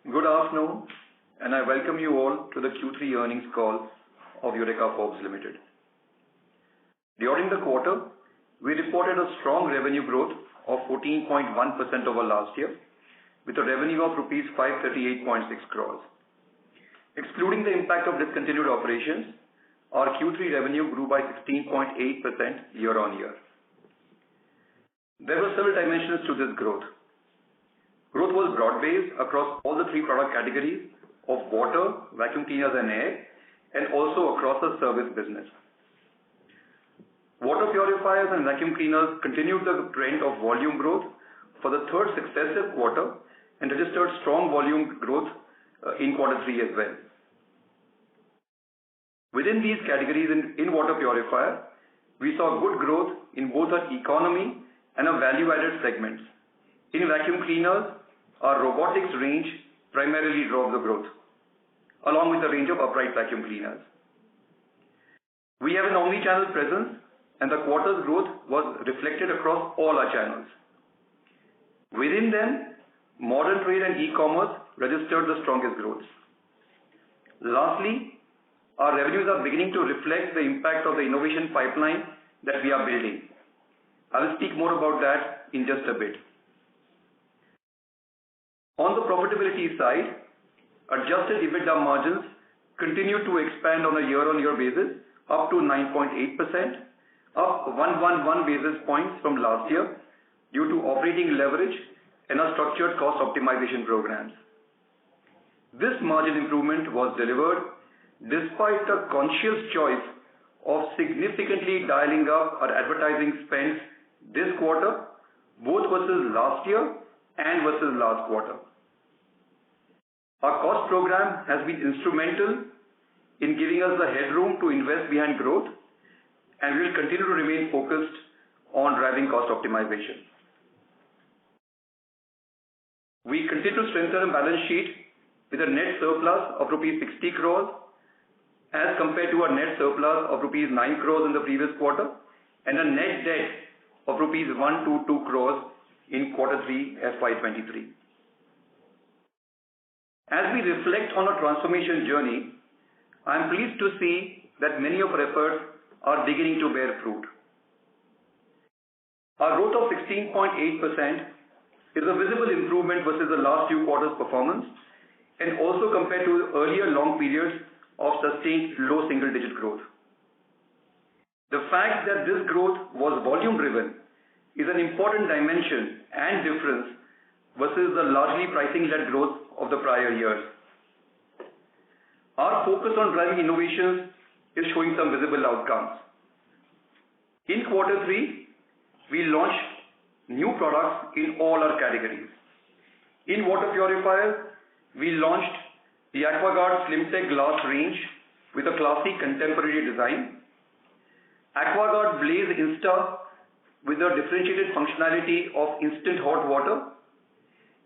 Good afternoon, and I welcome you all to the Q3 earnings call of Eureka Forbes Limited. During the quarter, we reported a strong revenue growth of 14.1% over last year, with a revenue of rupees 538.6 crores. Excluding the impact of discontinued operations, our Q3 revenue grew by 16.8% year-on-year. There were several dimensions to this growth. Growth was broad-based across all the three product categories of water, vacuum cleaners and air, and also across the service business. Water purifiers and vacuum cleaners continued the trend of volume growth for the third successive quarter and registered strong volume growth in quarter 3 as well. Within these categories in water purifier, we saw good growth in both our economy and our value-added segments. In vacuum cleaners, our robotics range primarily drove the growth, along with a range of upright vacuum cleaners. We have an omni-channel presence, and the quarter's growth was reflected across all our channels. Within them, modern trade and e-commerce registered the strongest growth. Lastly, our revenues are beginning to reflect the impact of the innovation pipeline that we are building. I will speak more about that in just a bit. On the profitability side, adjusted EBITDA margins continue to expand on a year-on-year basis up to 9.8%, up 111 basis points from last year due to operating leverage and our structured cost optimization programs. This margin improvement was delivered despite a conscious choice of significantly dialing up our advertising spends this quarter, both versus last year and versus last quarter. Our cost program has been instrumental in giving us the headroom to invest behind growth, and we will continue to remain focused on driving cost optimization. We continue to strengthen a balance sheet with a net surplus of rupees 60 crores as compared to a net surplus of rupees 9 crores in the previous quarter and a net debt of rupees 122 crores in quarter 3 FY23. As we reflect on our transformation journey, I am pleased to see that many of our efforts are beginning to bear fruit. Our growth of 16.8% is a visible improvement versus the last few quarters' performance and also compared to earlier long periods of sustained low single-digit growth. The fact that this growth was volume-driven is an important dimension and difference versus the largely pricing-led growth of the prior years. Our focus on driving innovations is showing some visible outcomes. In quarter 3, we launched new products in all our categories. In water purifiers, we launched the AquaGuard SlimTech glass range with a classy contemporary design, AquaGuard Blaze Insta with a differentiated functionality of instant hot water,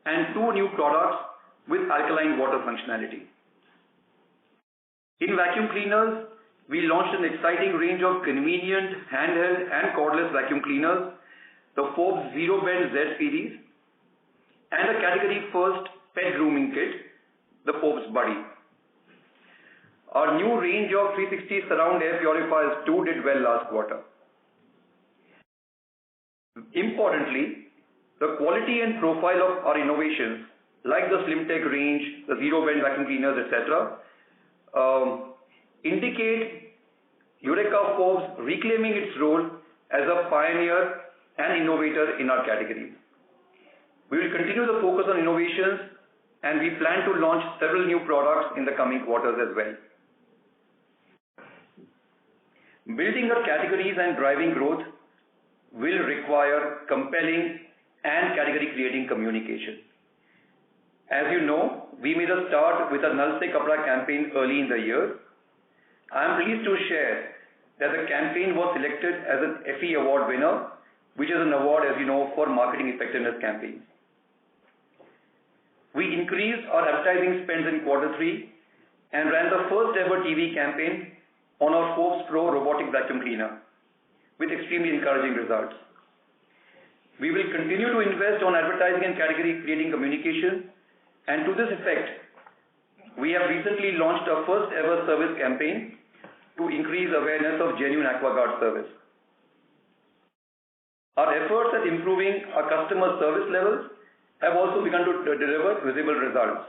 and 2 new products with alkaline water functionality. In vacuum cleaners, we launched an exciting range of convenient handheld and cordless vacuum cleaners, the Forbes Zero Bend Z series, and a category first pet grooming kit, the Forbes Buddy. Our new range of 360 surround air purifiers too did well last quarter. Importantly, the quality and profile of our innovations, like the SlimTech range, the Zero Bend vacuum cleaners, etc., indicate Eureka Forbes reclaiming its role as a pioneer and innovator in our categories. We will continue the focus on innovations, and we plan to launch several new products in the coming quarters as well. Building our categories and driving growth will require compelling and category-creating communication. As you know, we made a start with a Nal Se Kapda campaign early in the year. I am pleased to share that the campaign was selected as an FE award winner, which is an award, as you know, for marketing effectiveness campaigns. We increased our advertising spends in quarter 3 and ran the first ever TV campaign on our Forbes Pro robotic vacuum cleaner with extremely encouraging results. We will continue to invest on advertising and category creating communication And to this effect, we have recently launched our first ever service campaign to increase awareness of genuine AquaGuard service. Our efforts at improving our customer service levels have also begun to deliver visible results.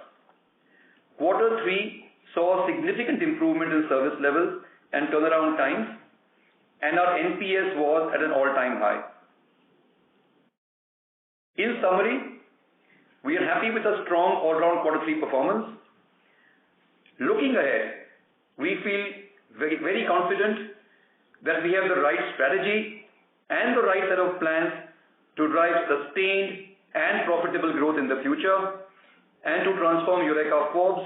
Quarter 3 saw a significant improvement in service levels and turnaround times, and our NPS was at an all-time high. In summary, we are happy with a strong all-round quarter 3 performance. Looking ahead, we feel very confident that we have the right strategy and the right set of plans to drive sustained and profitable growth in the future and to transform Eureka Forbes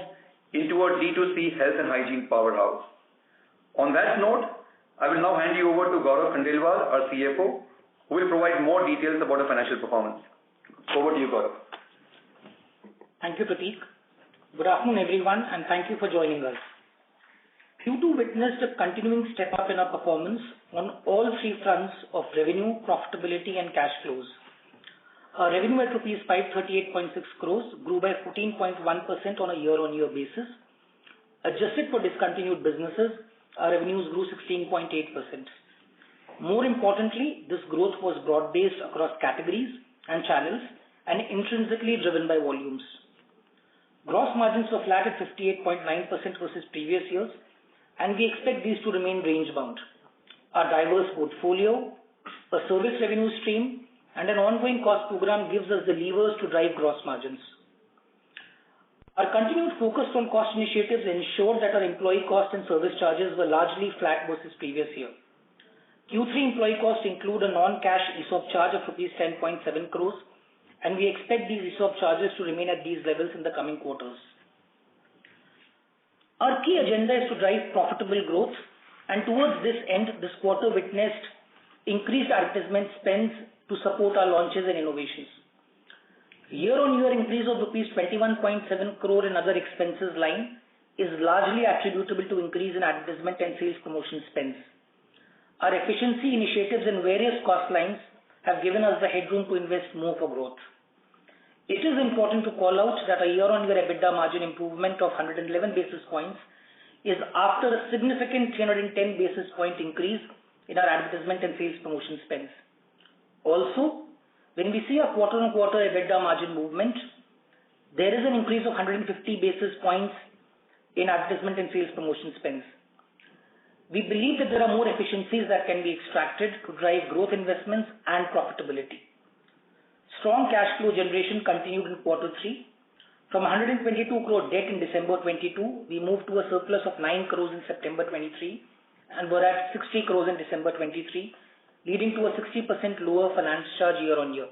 into a D2C health and hygiene powerhouse. On that note, I will now hand you over to Gaurav Khandelwal, our CFO, who will provide more details about our financial performance. Over to you, Gaurav. Thank you, Prateek. Good afternoon, everyone, and thank you for joining us. Q2 witnessed a continuing step up in our performance on all three fronts of revenue, profitability, and cash flows. Our revenue at rupees 538.6 crores grew by 14.1% on a year-on-year basis. Adjusted for discontinued businesses, our revenues grew 16.8%. More importantly, this growth was broad-based across categories and channels and intrinsically driven by volumes. Gross margins were flat at 58.9% versus previous years, and we expect these to remain range-bound. Our diverse portfolio, a service revenue stream, and an ongoing cost program gives us the levers to drive gross margins. Our continued focus on cost initiatives ensured that our employee cost and service charges were largely flat versus previous year. Q3 employee costs include a non-cash ESOP charge of rupees 10.7 crores, and we expect these ESOP charges to remain at these levels in the coming quarters. Our key agenda is to drive profitable growth, and towards this end, this quarter witnessed increased advertisement spends to support our launches and innovations. Year-on-year increase of rupees 21.7 crore in other expenses line is largely attributable to increase in advertisement and sales promotion spends. Our efficiency initiatives in various cost lines have given us the headroom to invest more for growth. It is important to call out that a year-on-year EBITDA margin improvement of 111 basis points is after a significant 310 basis point increase in our advertisement and sales promotion spends. Also, when we see a quarter-on-quarter EBITDA margin movement, there is an increase of 150 basis points in advertisement and sales promotion spends. We believe that there are more efficiencies that can be extracted to drive growth investments and profitability. Strong cash flow generation continued in quarter 3. From 122 crore debt in December 22, we moved to a surplus of 9 crores in September 23 and were at 60 crores in December 23, leading to a 60% lower finance charge year-on-year.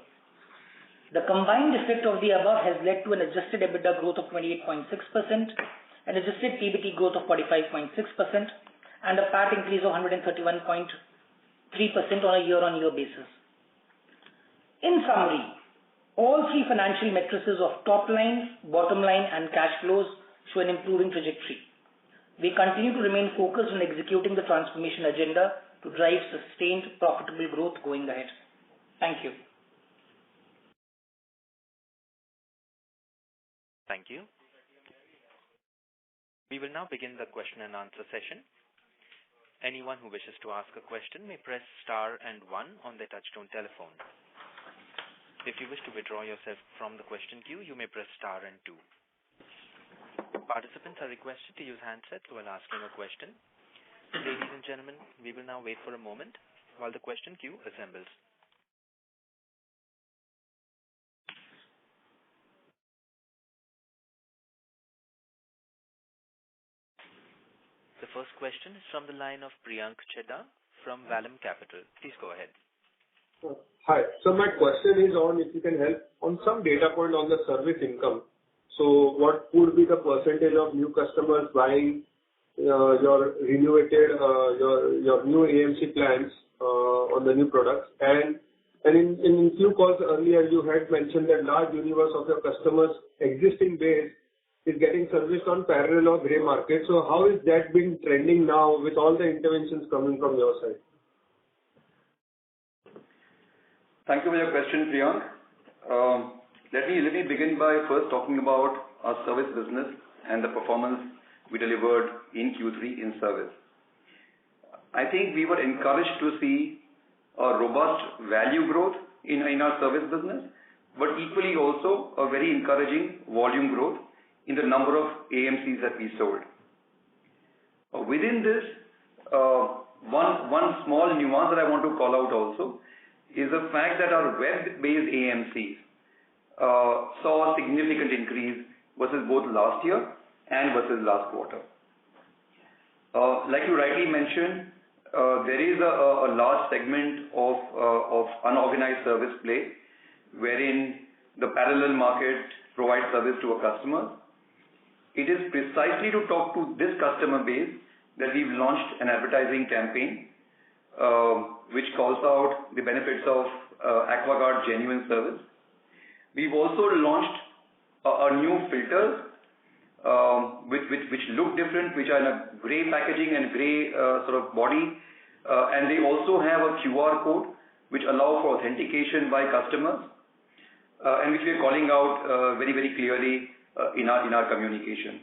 The combined effect of the above has led to an adjusted EBITDA growth of 28.6%, an adjusted PBT growth of 45.6%, and a PAT increase of 131.3% on a year-on-year basis. In summary, all three financial metrics of top line, bottom line, and cash flows show an improving trajectory. We continue to remain focused on executing the transformation agenda to drive sustained profitable growth going ahead. Thank you. Thank you. We will now begin the question and answer session. Anyone who wishes to ask a question may press star and 1 on their touchtone telephone. If you wish to withdraw yourself from the question queue, you may press star and 2. Participants are requested to use handsets while asking a question. Ladies and gentlemen, we will now wait for a moment while the question queue assembles. The first question is from the line of Priyank Chedda from Vallum Capital. Please go ahead. Hi. So my question is on if you can help on some data point on the service income. So what would be the percentage of new customers buying your renovated, your new AMC plans on the new products? And in few calls earlier, you had mentioned that large universe of your customers' existing base is getting serviced on parallel or grey market. So how is that been trending now with all the interventions coming from your side? Thank you for your question, Priyank. Let me begin by first talking about our service business and the performance we delivered in Q3 in service. I think we were encouraged to see a robust value growth in our service business, but equally also a very encouraging volume growth in the number of AMCs that we sold. Within this, one small nuance that I want to call out also is the fact that our web-based AMCs saw a significant increase versus both last year and versus last quarter. Like you rightly mentioned, there is a large segment of unorganized service play wherein the parallel market provides service to a customer. It is precisely to talk to this customer base that we've launched an advertising campaign which calls out the benefits of AquaGuard genuine service. We've also launched a new filters which look different, which are in a grey packaging and grey sort of body, and they also have a QR code which allow for authentication by customers, and which we are calling out very, very clearly in our communication.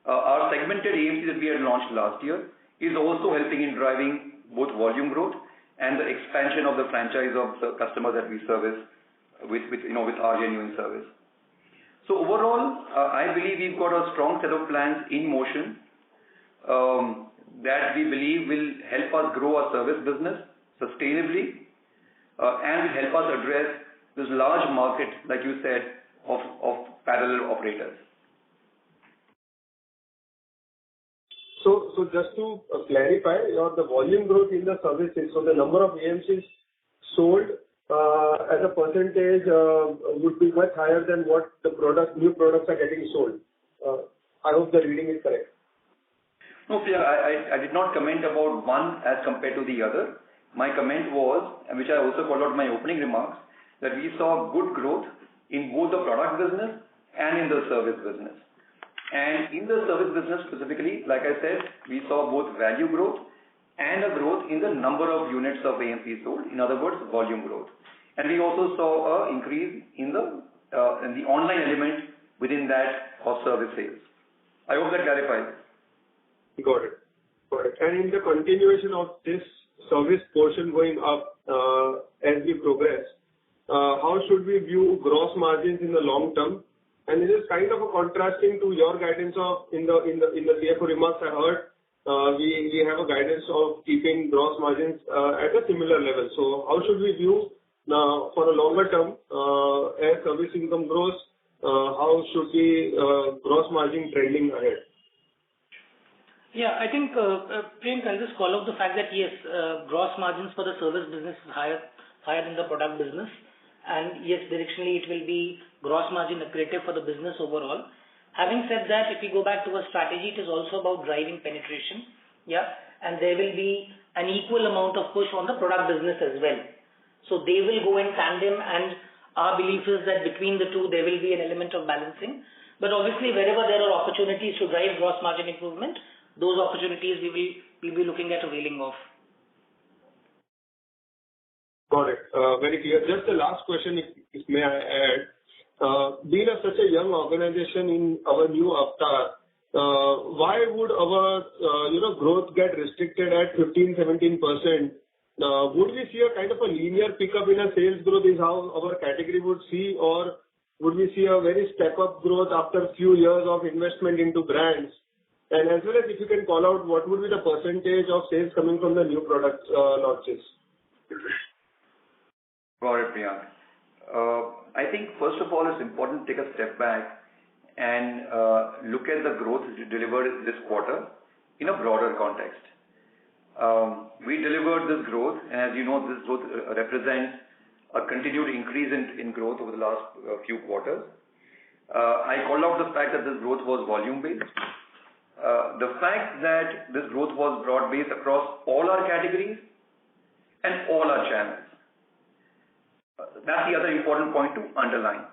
Our segmented AMC that we had launched last year is also helping in driving both volume growth and the expansion of the franchise of the customers that we service with our genuine service. So overall, I believe we've got a strong set of plans in motion that we believe will help us grow our service business sustainably and will help us address this large market, like you said, of parallel operators. So just to clarify, the volume growth in the services, so the number of AMCs sold as a percentage would be much higher than what the new products are getting sold. I hope the reading is correct. No, Priya, I did not comment about one as compared to the other. My comment was, and which I also called out in my opening remarks, that we saw good growth in both the product business and in the service business. And in the service business specifically, like I said, we saw both value growth and a growth in the number of units of AMC sold, in other words, volume growth. And we also saw an increase in the online element within that of service sales. I hope that clarifies. Got it. And in the continuation of this service portion going up as we progress, how should we view gross margins in the long term? And this is kind of a contrasting to your guidance of in the CFO remarks I heard. We have a guidance of keeping gross margins at a similar level. So how should we view now for a longer term as service income grows? How should we gross margin trending ahead? Yeah, I think Priyank, I'll just call out the fact that yes, gross margins for the service business is higher than the product business, and yes, directionally it will be gross margin accretive for the business overall. Having said that, if we go back to our strategy, it is also about driving penetration, and there will be an equal amount of push on the product business as well. So they will go in tandem, and our belief is that between the two there will be an element of balancing. But obviously, wherever there are opportunities to drive gross margin improvement, those opportunities we will be looking at availing of. Got it. Very clear. Just the last question, if may I add. Being such a young organization in our new avatar, why would our growth get restricted at 15-17%? Would we see a kind of a linear pickup in a sales growth is how our category would see, or would we see a very step-up growth after a few years of investment into brands? And as well as if you can call out what would be the percentage of sales coming from the new product launches? Got it, Priyank. I think first of all, it's important to take a step back and look at the growth delivered this quarter in a broader context. We delivered this growth, and as you know, this growth represents a continued increase in growth over the last few quarters. I called out the fact that this growth was volume-based. The fact that this growth was broad-based across all our categories and all our channels. That's the other important point to underline.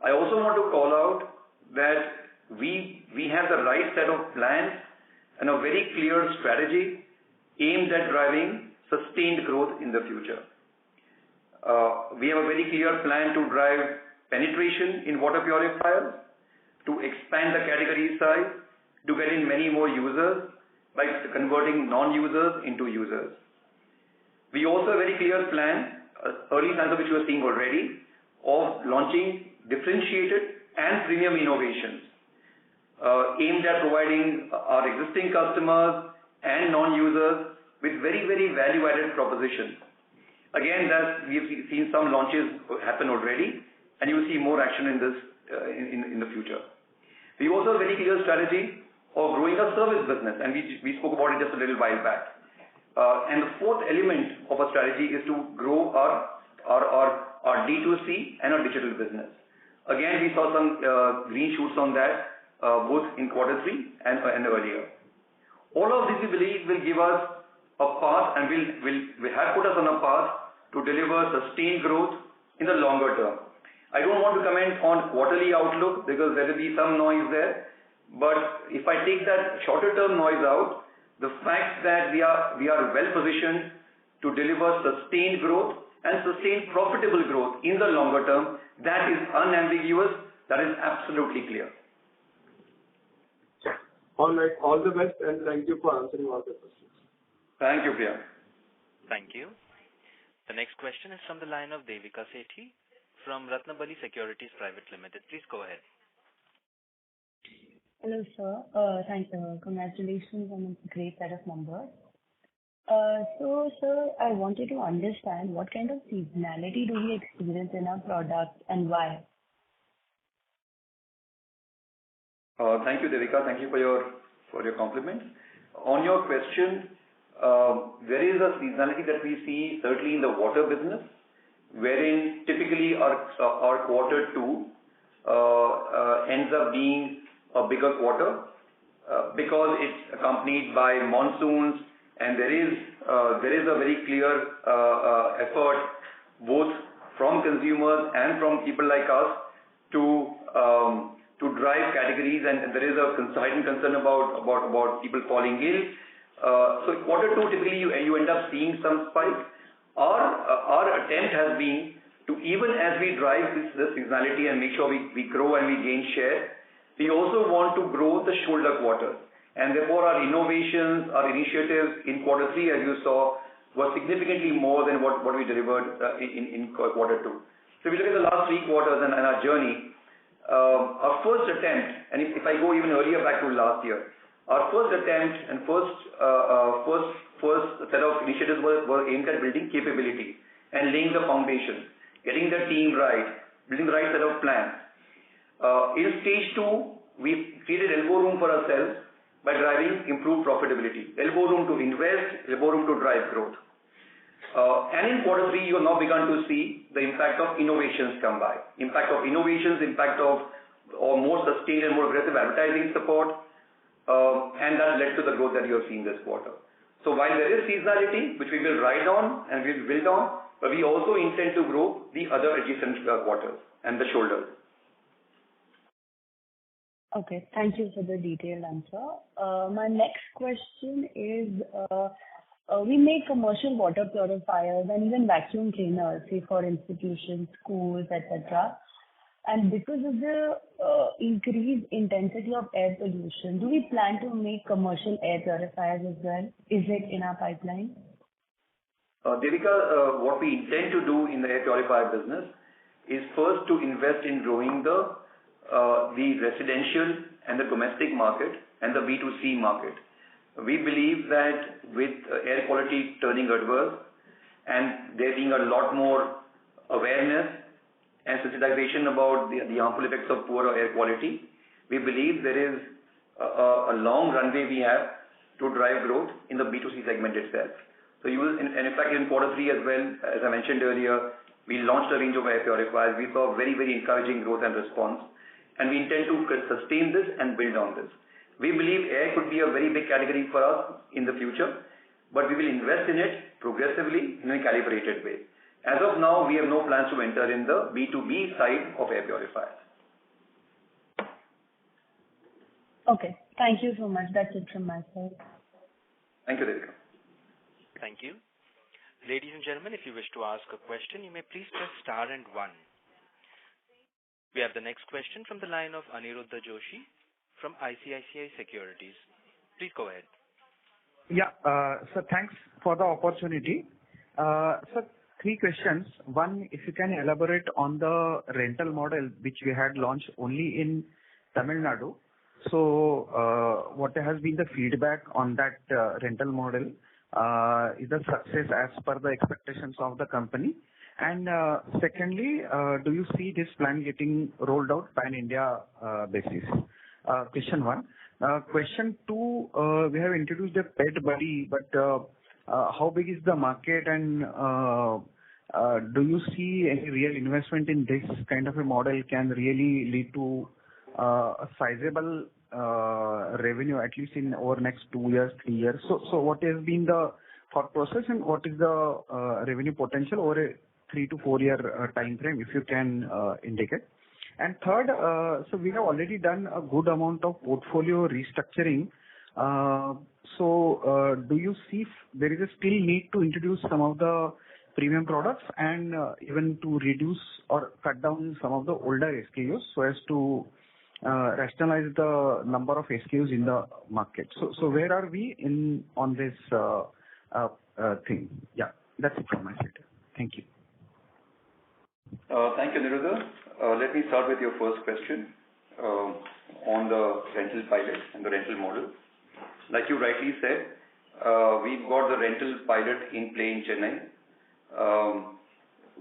I also want to call out that we have the right set of plans and a very clear strategy aimed at driving sustained growth in the future. We have a very clear plan to drive penetration in water purifiers, to expand the category size, to get in many more users by converting non-users into users. We also have a very clear plan, early signs of which you are seeing already, of launching differentiated and premium innovations aimed at providing our existing customers and non-users with very, very value-added propositions. Again, that we've seen some launches happen already, and you will see more action in this in the future. We also have a very clear strategy of growing our service business, and we spoke about it just a little while back. And the fourth element of our strategy is to grow our D2C and our digital business. Again, we saw some green shoots on that both in Q3 and earlier. All of this, we believe, will give us a path and will have put us on a path to deliver sustained growth in the longer term. I don't want to comment on quarterly outlook because there will be some noise there. But if I take that shorter term noise out, the fact that we are well positioned to deliver sustained growth and sustained profitable growth in the longer term, that is unambiguous, that is absolutely clear. All right, all the best, and thank you for answering all the questions. Thank you, Priya. Thank you. The next question is from the line of Devika Sethi from Ratnabali Securities Private Limited. Please go ahead. Hello, sir. Thank you. Congratulations on a great set of numbers. So, sir, I wanted to understand what kind of seasonality do we experience in our products and why? Thank you, Devika. Thank you for your compliments. On your question, there is a seasonality that we see certainly in the water business, wherein typically our Q2 ends up being a bigger quarter because it's accompanied by monsoons, and there is a very clear effort both from consumers and from people like us to drive categories, and there is a heightened concern about people falling ill. So Q2 typically you end up seeing some spike. Our attempt has been to, even as we drive this seasonality and make sure we grow and we gain share, we also want to grow the shoulder quarters. And therefore our innovations, our initiatives in Q3, as you saw, were significantly more than what we delivered in Q2. So if we look at the last 3 quarters and our journey, our first attempt, and if I go even earlier back to last year, our first attempt and first set of initiatives were aimed at building capability and laying the foundation, getting the team right, building the right set of plans. In stage 2, we created elbow room for ourselves by driving improved profitability, elbow room to invest, elbow room to drive growth. And in Q3, you have now begun to see the impact of innovations come by. Impact of innovations, impact of more sustained and more aggressive advertising support, and that led to the growth that you have seen this quarter. So while there is seasonality, which we will ride on and we will build on, but we also intend to grow the other adjacent quarters and the shoulders. Okay, thank you for the detailed answer. My next question is, we make commercial water purifiers and even vacuum cleaners, say for institutions, schools, etc. And because of the increased intensity of air pollution, do we plan to make commercial air purifiers as well? Is it in our pipeline? Devika, what we intend to do in the air purifier business is first to invest in growing the residential and the domestic market and the B2C market. We believe that with air quality turning adverse and there being a lot more awareness and sensitization about the harmful effects of poor air quality, we believe there is a long runway we have to drive growth in the B2C segment itself. So you will, and in fact in Q3 as well, as I mentioned earlier, we launched a range of air purifiers. We saw very, very encouraging growth and response, and we intend to sustain this and build on this. We believe air could be a very big category for us in the future, but we will invest in it progressively in a calibrated way. As of now, we have no plans to enter in the B2B side of air purifiers. Okay, thank you so much. That's it from my side. Thank you, Devika. Thank you. Ladies and gentlemen, if you wish to ask a question, you may please press star and 1. We have the next question from the line of Aniruddha Joshi from ICICI Securities. Please go ahead. Yeah, sir, thanks for the opportunity. Sir, 3 questions. One, if you can elaborate on the rental model which we had launched only in Tamil Nadu. So, what has been the feedback on that rental model? Is the success as per the expectations of the company? And secondly, do you see this plan getting rolled out pan-India basis? Question 1. Question 2, we have introduced a Pet Buddy, but how big is the market, and do you see any real investment in this kind of a model can really lead to a sizable revenue, at least in over next 2 years, 3 years? So what has been the thought process, and what is the revenue potential over a 3 to 4 year time frame, if you can indicate? And third, so we have already done a good amount of portfolio restructuring. So do you see there is a still need to introduce some of the premium products and even to reduce or cut down some of the older SKUs so as to rationalize the number of SKUs in the market? So where are we in on this thing? Yeah, that's it from my side. Thank you. Thank you, Aniruddha. Let me start with your first question on the rental pilot and the rental model. Like you rightly said, we've got the rental pilot in play in Chennai.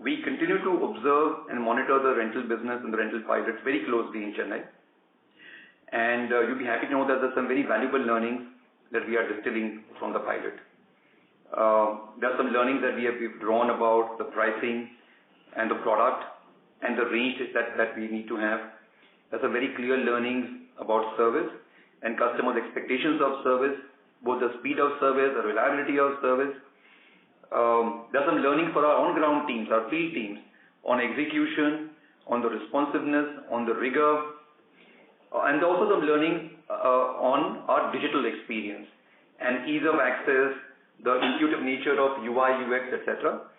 We continue to observe and monitor the rental business and the rental pilots very closely in Chennai. And you'll be happy to know that there's some very valuable learnings that we are distilling from the pilot. There are some learnings that we've drawn about the pricing and the product and the range that we need to have. There's some very clear learnings about service and customers' expectations of service, both the speed of service, the reliability of service. There's some learning for our on-ground teams, our field teams, on execution, on the responsiveness, on the rigor, and also some learning on our digital experience and ease of access, the intuitive nature of UI, UX, etc.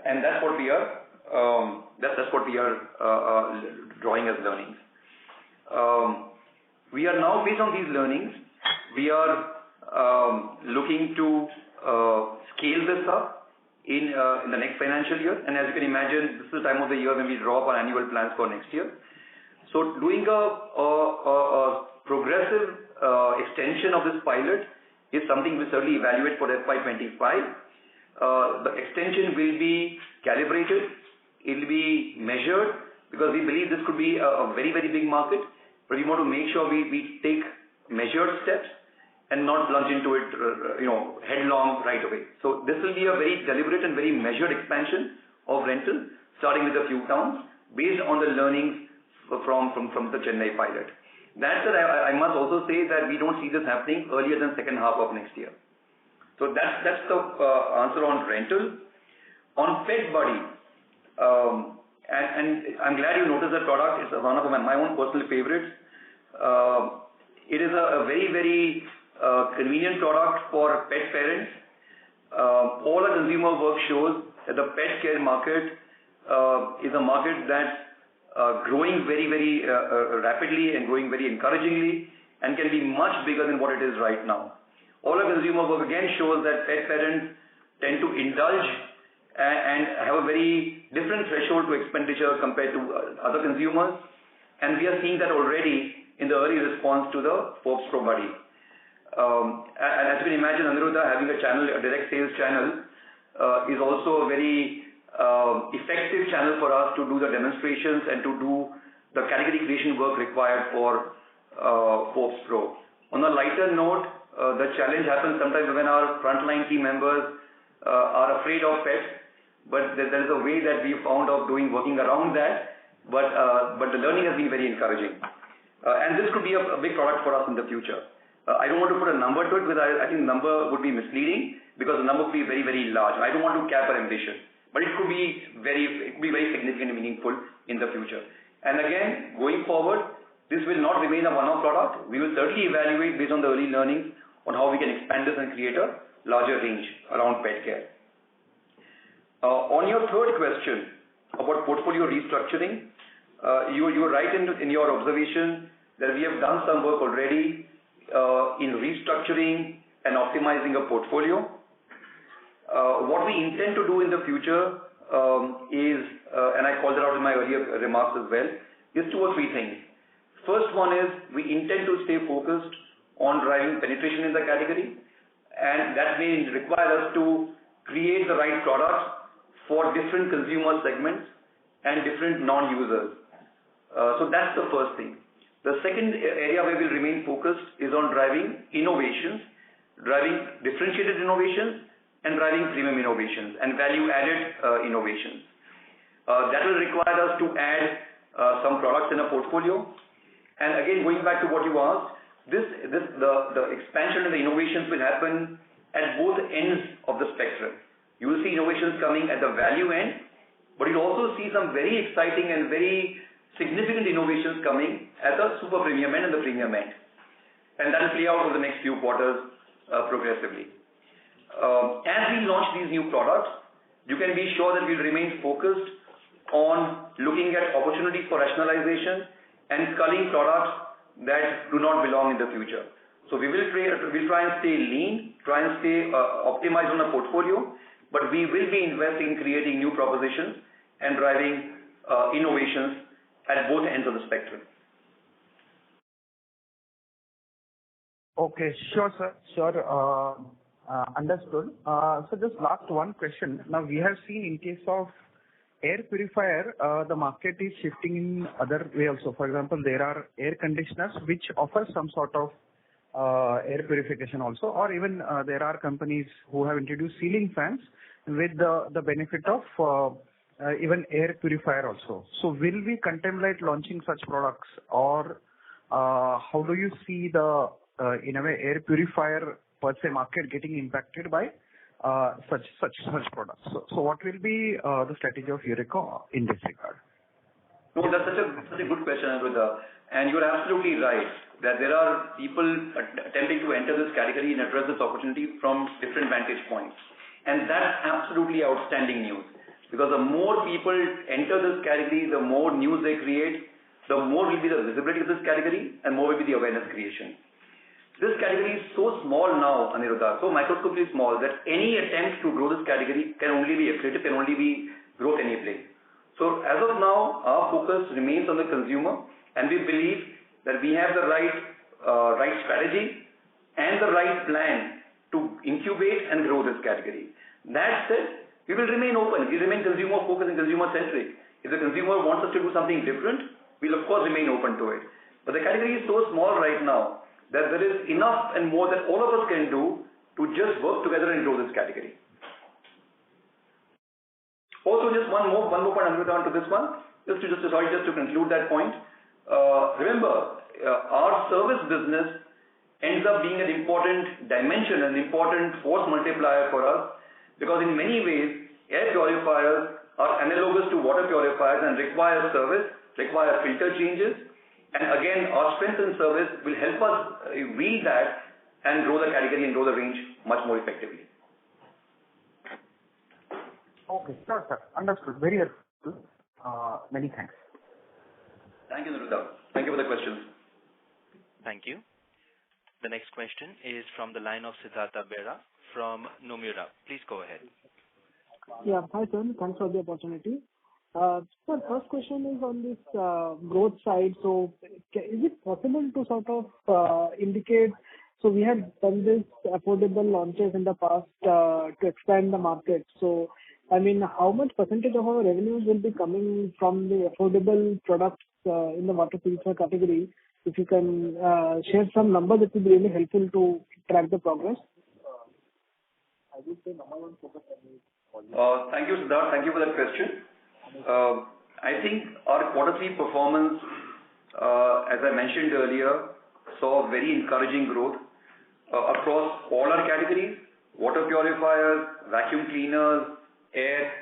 And that's what we are. That's what we are drawing as learnings. We are now, based on these learnings, we are looking to scale this up in the next financial year. And as you can imagine, this is the time of the year when we draw up our annual plans for next year. So doing a progressive extension of this pilot is something we certainly evaluate for FY25. The extension will be calibrated. It will be measured because we believe this could be a very, very big market. But we want to make sure we take measured steps and not plunge into it, headlong right away. So this will be a very deliberate and very measured expansion of rental, starting with a few towns, based on the learnings from the Chennai pilot. That said, I must also say that we don't see this happening earlier than second half of next year. So that's the answer on rental. On Pet Buddy, and I'm glad you noticed that product. It's one of my own personal favorites. It is a very, very convenient product for pet parents. All the consumer work shows that the pet care market is a market that's growing very, very rapidly and growing very encouragingly and can be much bigger than what it is right now. All the consumer work again shows that pet parents tend to indulge and have a very different threshold to expenditure compared to other consumers. And we are seeing that already in the early response to the Forbes Pro Buddy. And as you can imagine, Aniruddha, having a channel, a direct sales channel, is also a very effective channel for us to do the demonstrations and to do the category creation work required for Forbes Pro. On a lighter note, the challenge happens sometimes when our frontline team members are afraid of pets, but there is a way that we found of working around that. But the learning has been very encouraging, and this could be a big product for us in the future. I don't want to put a number to it because I think the number would be misleading because the number would be very, very large. I don't want to cap our ambition, but it could be very significant and meaningful in the future. And again, going forward, this will not remain a one-off product. We will certainly evaluate based on the early learnings on how we can expand this and create a larger range around pet care. On your third question about portfolio restructuring, You're right in your observation that we have done some work already in restructuring and optimizing a portfolio. What we intend to do in the future is, and I called it out in my earlier remarks as well, is 2 or 3 things. First one is we intend to stay focused on driving penetration in the category, and that may require us to create the right products for different consumer segments and different non-users. So that's the first thing. The second area where we'll remain focused is on driving innovations, driving differentiated innovations, and driving premium innovations and value-added innovations. That will require us to add some products in a portfolio. And again, going back to what you asked, the expansion and the innovations will happen at both ends of the spectrum. You will see innovations coming at the value end, but you'll also see some very exciting and very significant innovations coming at the super premium end and the premium end. And that will play out over the next few quarters progressively. As we launch these new products, you can be sure that we'll remain focused on looking at opportunities for rationalization and culling products that do not belong in the future. So we'll try and stay lean, try and stay optimized on a portfolio, but we will be investing in creating new propositions and driving innovations at both ends of the spectrum. Okay, sure, sir. Sure, understood. So just last one question. Now we have seen in case of air purifier, the market is shifting in other way also. For example, there are air conditioners which offer some sort of air purification also, or even there are companies who have introduced ceiling fans with the benefit of even air purifier also. So will we contemplate launching such products, or how do you see the in a way air purifier per se market getting impacted by such products? So what will be the strategy of Eureka in this regard? No, that's such a good question, Aniruddha. And you're absolutely right that there are people attempting to enter this category and address this opportunity from different vantage points. And that's absolutely outstanding news, because the more people enter this category, the more news they create, the more will be the visibility of this category and more will be the awareness creation. This category is so small now, Aniruddha, so microscopically small that any attempt to grow this category can only be accretive, can only be growth enabling. So as of now, our focus remains on the consumer, and we believe that we have the right strategy and the right plan to incubate and grow this category. That said, we will remain open. We remain consumer focused and consumer centric. If the consumer wants us to do something different, we'll of course remain open to it. But the category is so small right now that there is enough and more that all of us can do to just work together and grow this category. Also, just one more point onto this one, just to conclude that point. Remember, our service business ends up being an important dimension, an important force multiplier for us, because in many ways, air purifiers are analogous to water purifiers and require service, require filter changes. And again, our strength in service will help us wield that and grow the category and grow the range much more effectively. Okay, sure, sir. Understood. Very helpful. Many thanks. Thank you, Aniruddha. Thank you for the questions. Thank you. The next question is from the line of Siddhartha Bera from Nomura. Please go ahead. Yeah, hi sir. Thanks for the opportunity. So first question is on this growth side. So is it possible to sort of indicate, so we have done this affordable launches in the past to expand the market. So, I mean, how much percentage of our revenues will be coming from the affordable products in the water purifier category? If you can share some number, that would be really helpful to track the progress. Thank you, Siddharth. Thank you for that question. I think our Q3 performance, as I mentioned earlier, saw very encouraging growth across all our categories: water purifiers, vacuum cleaners, air,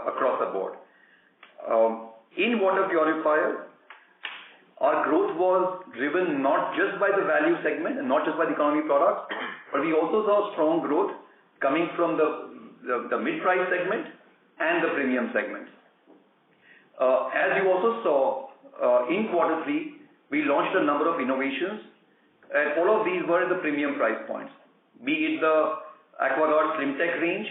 across the board. In water purifiers, our growth was driven not just by the value segment and not just by the economy products, but we also saw strong growth coming from the mid-price segment and the premium segment. As you also saw, in quarter 3, we launched a number of innovations, and all of these were in the premium price points, be it the AquaGuard Slim Tech range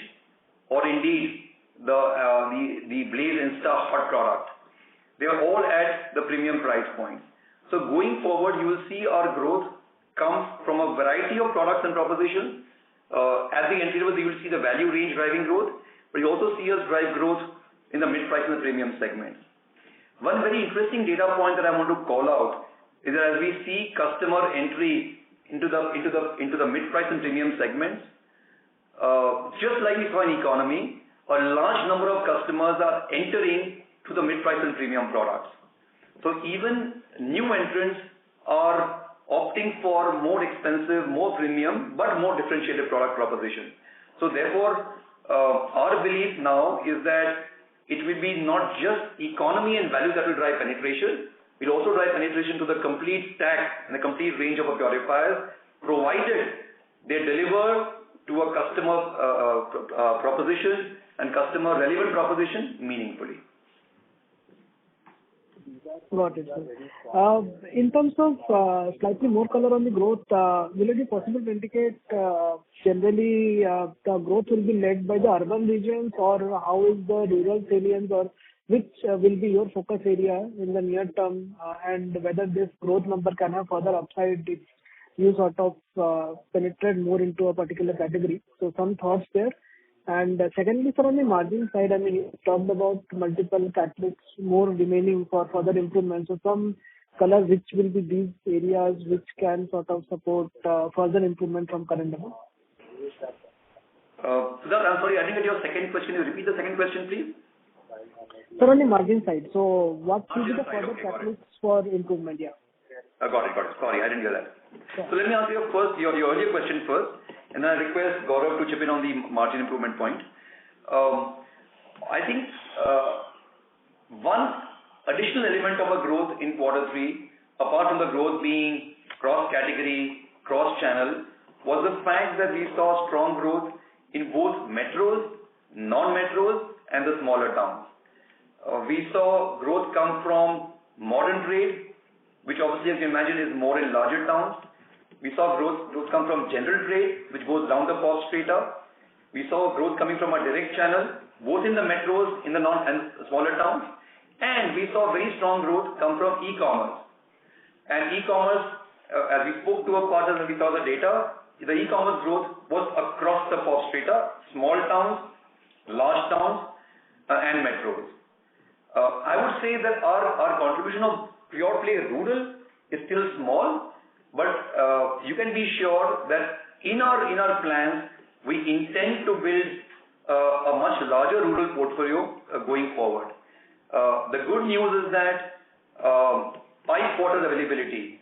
or indeed the Blaze Insta Hot product. They are all at the premium price points. So going forward, you will see our growth comes from a variety of products and propositions. At the entry level, you will see the value range driving growth, but you also see us drive growth in the mid-price and the premium segments. One very interesting data point that I want to call out is that as we see customer entry into the mid-price and premium segments, just like we saw in economy, a large number of customers are entering to the mid-price and premium products. So even new entrants are opting for more expensive, more premium, but more differentiated product proposition. So therefore, our belief now is that it will be not just economy and value that will drive penetration. It will also drive penetration to the complete stack and the complete range of purifiers, provided they deliver to a customer proposition and customer relevant proposition meaningfully. Got it, sir. In terms of slightly more color on the growth, will it be possible to indicate generally the growth will be led by the urban regions, or how is the rural salience, or which will be your focus area in the near term, and whether this growth number can have further upside if you sort of penetrate more into a particular category? So some thoughts there. And secondly, sir, on the margin side, I mean, you talked about multiple catalysts more remaining for further improvement. So some color, which will be these areas which can sort of support further improvement from current level? Siddharth, I'm sorry, I didn't get your second question. You repeat the second question, please? Sir, on the margin side, so what will be the further catalysts for improvement? Yeah. Got it. Sorry, I didn't hear that. Sure. So let me answer your earlier question first, and then I request Gaurav to chip in on the margin improvement point. I think one additional element of a growth in quarter 3, apart from the growth being cross-category, cross-channel, was the fact that we saw strong growth in both metros, non-metros, and the smaller towns. We saw growth come from modern trade, which obviously, as you imagine, is more in larger towns. We saw growth come from general trade, which goes down the cost strata. We saw growth coming from a direct channel, both in the metros, in the and smaller towns. And we saw very strong growth come from e-commerce. And e-commerce, as we spoke to our partners and we saw the data, the e-commerce growth was across the cost strata, small towns, large towns, and metros. I would say that our contribution of pure play rural is still small, but you can be sure that in our plans, we intend to build a much larger rural portfolio going forward. The good news is that pipe water availability,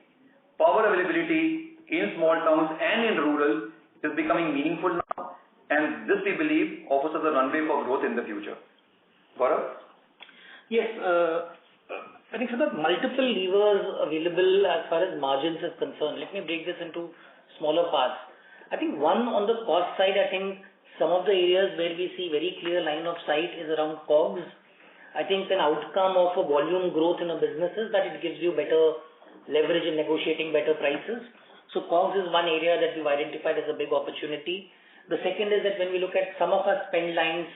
power availability in small towns and in rural is becoming meaningful now, and this we believe offers us a runway for growth in the future. Gaurav? Yes, I think there are multiple levers available as far as margins is concerned. Let me break this into smaller parts. I think one, on the cost side, I think some of the areas where we see very clear line of sight is around COGS. I think an outcome of a volume growth in a business is that it gives you better leverage in negotiating better prices. So COGS is one area that we've identified as a big opportunity. The second is that when we look at some of our spend lines,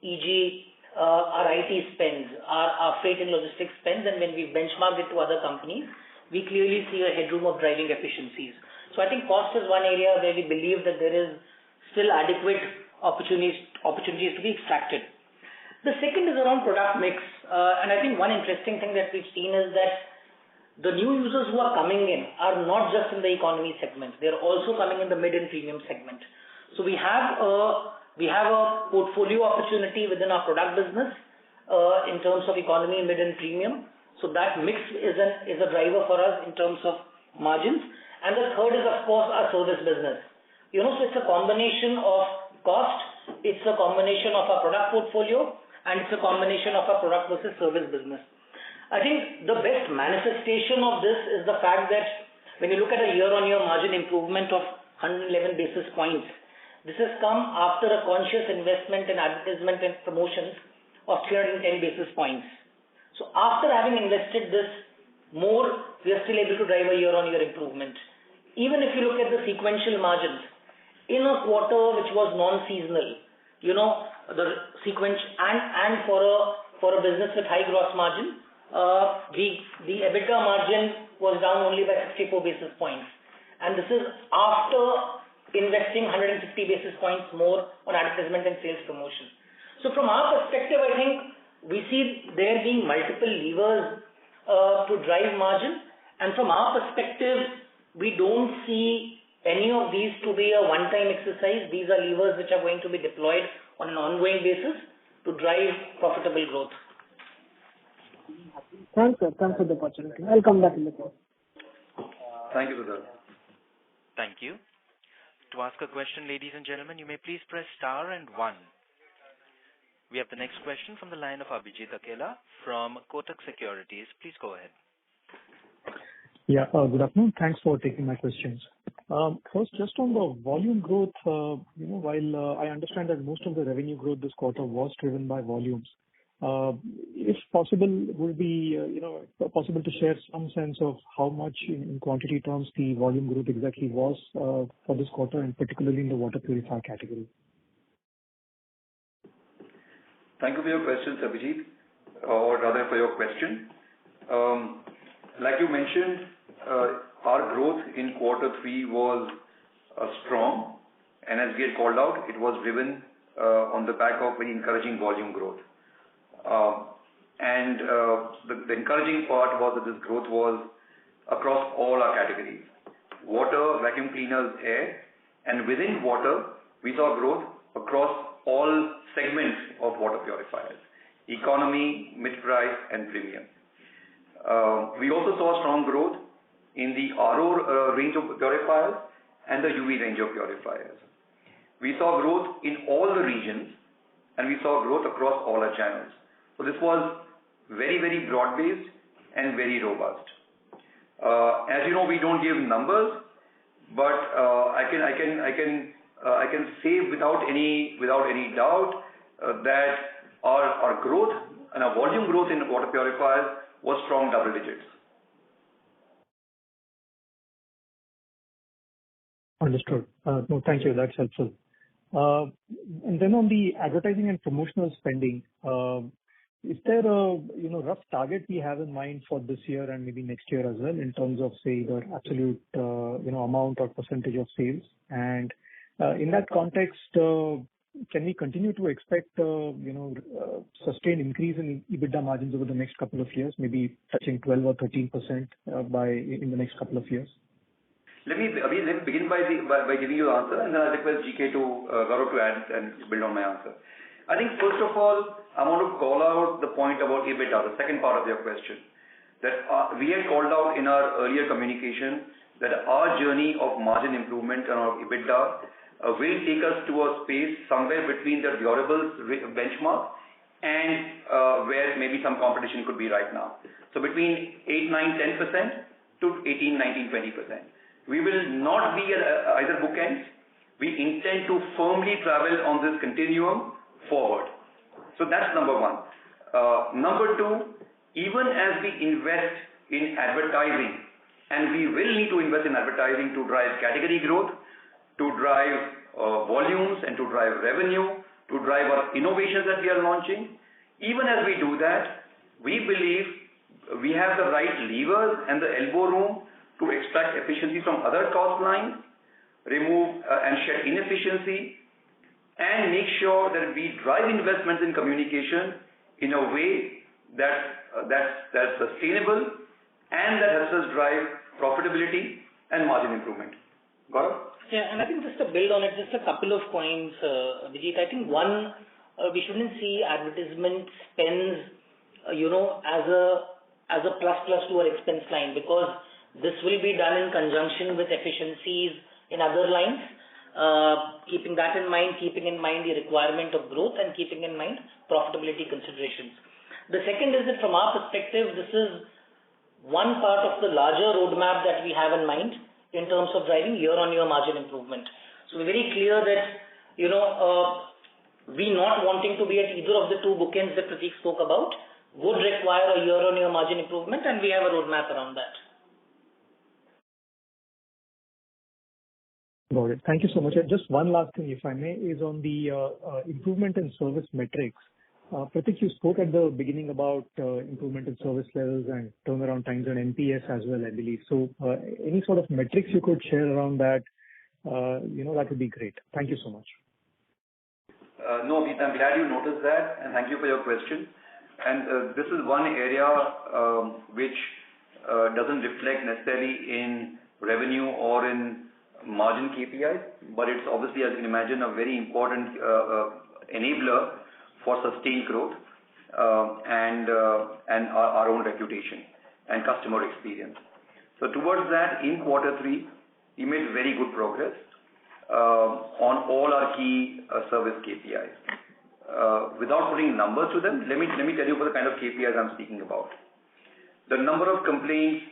e.g., our IT spends, our freight and logistics spends, and when we benchmark it to other companies, we clearly see a headroom of driving efficiencies. So I think cost is one area where we believe that there is still adequate opportunities to be extracted. The second is around product mix, and I think one interesting thing that we've seen is that the new users who are coming in are not just in the economy segment; they are also coming in the mid and premium segment. So we have a portfolio opportunity within our product business in terms of economy, mid and premium. So that mix is a driver for us in terms of margins. And the third is, of course, our service business. So it's a combination of cost, it's a combination of our product portfolio, and it's a combination of our product versus service business. I think the best manifestation of this is the fact that when you look at a year-on-year margin improvement of 111 basis points, this has come after a conscious investment in advertisement and promotions of 310 basis points. So after having invested this more, we are still able to drive a year-on-year improvement. Even if you look at the sequential margins, in a quarter which was non-seasonal, the sequence and for a business with high gross margin, the EBITDA margin was down only by 64 basis points. And this is after investing 150 basis points more on advertisement and sales promotion. So from our perspective, I think we see there being multiple levers to drive margin. And from our perspective, we don't see any of these to be a one-time exercise. These are levers which are going to be deployed on an ongoing basis to drive profitable growth. Thanks, sir. Thanks for the opportunity. I'll come back in the call. Thank you, Siddharth. Thank you. To ask a question, ladies and gentlemen, you may please press star and 1. We have the next question from the line of Abhijit Akella from Kotak Securities. Please go ahead. Yeah, good afternoon. Thanks for taking my questions. First, just on the volume growth, while I understand that most of the revenue growth this quarter was driven by volumes, if possible, would it be possible to share some sense of how much in quantity terms the volume growth exactly was for this quarter, and particularly in the water purifier category? Thank you for your questions, Abhijit, or rather for your question. Like you mentioned, our growth in quarter 3 was strong, and as we had called out, it was driven on the back of very encouraging volume growth. The encouraging part was that this growth was across all our categories: water, vacuum cleaners, air, and within water, we saw growth across all segments of water purifiers: economy, mid-price, and premium. We also saw strong growth in the RO range of purifiers and the UV range of purifiers. We saw growth in all the regions, and we saw growth across all our channels. So this was very, very broad-based and very robust. As you know, we don't give numbers, but I can say without any doubt that our growth and our volume growth in water purifiers was strong double digits. Understood. No, thank you. That's helpful. And then on the advertising and promotional spending, is there a rough target we have in mind for this year and maybe next year as well in terms of, say, the absolute amount or percentage of sales? And in that context, can we continue to expect sustained increase in EBITDA margins over the next couple of years, maybe touching 12 or 13% in the next couple of years? Let me begin by giving you the answer, and then I'll request GK to Gaurav to add and build on my answer. I think first of all, I want to call out the point about EBITDA, the second part of your question, that we had called out in our earlier communication that our journey of margin improvement and our EBITDA will take us to a space somewhere between the durables benchmark and where maybe some competition could be right now. So between 8, 9, 10% to 18, 19, 20%. We will not be at either bookends. We intend to firmly travel on this continuum forward. So that's number one. Number two, even as we invest in advertising, and we will need to invest in advertising to drive category growth, to drive volumes, and to drive revenue, to drive our innovations that we are launching. Even as we do that, we believe we have the right levers and the elbow room to extract efficiency from other cost lines, remove and shed inefficiency, and make sure that we drive investments in communication in a way that's sustainable and that helps us drive profitability and margin improvement. Gaurav? Yeah, and I think just to build on it, just a couple of points, Vijit. I think one, we shouldn't see advertisement spends, as a plus to our expense line, because this will be done in conjunction with efficiencies in other lines, keeping that in mind, keeping in mind the requirement of growth, and keeping in mind profitability considerations. The second is that from our perspective, this is one part of the larger roadmap that we have in mind in terms of driving year-on-year margin improvement. So we're very clear that, we not wanting to be at either of the two bookends that Prateek spoke about, would require a year-on-year margin improvement, and we have a roadmap around that. Got it. Thank you so much. And just one last thing, if I may, is on the improvement in service metrics. Pratik, you spoke at the beginning about improvement in service levels and turnaround times and NPS as well, I believe. So, any sort of metrics you could share around that, that would be great. Thank you so much. No, Abhijit, I'm glad you noticed that, and thank you for your question. And this is one area which doesn't reflect necessarily in revenue or in margin KPIs, but it's obviously, as you can imagine, a very important enabler for sustained growth and our own reputation and customer experience. So towards that, in quarter 3, we made very good progress on all our key service KPIs. Without putting numbers to them, let me tell you what the kind of KPIs I'm speaking about. The number of complaints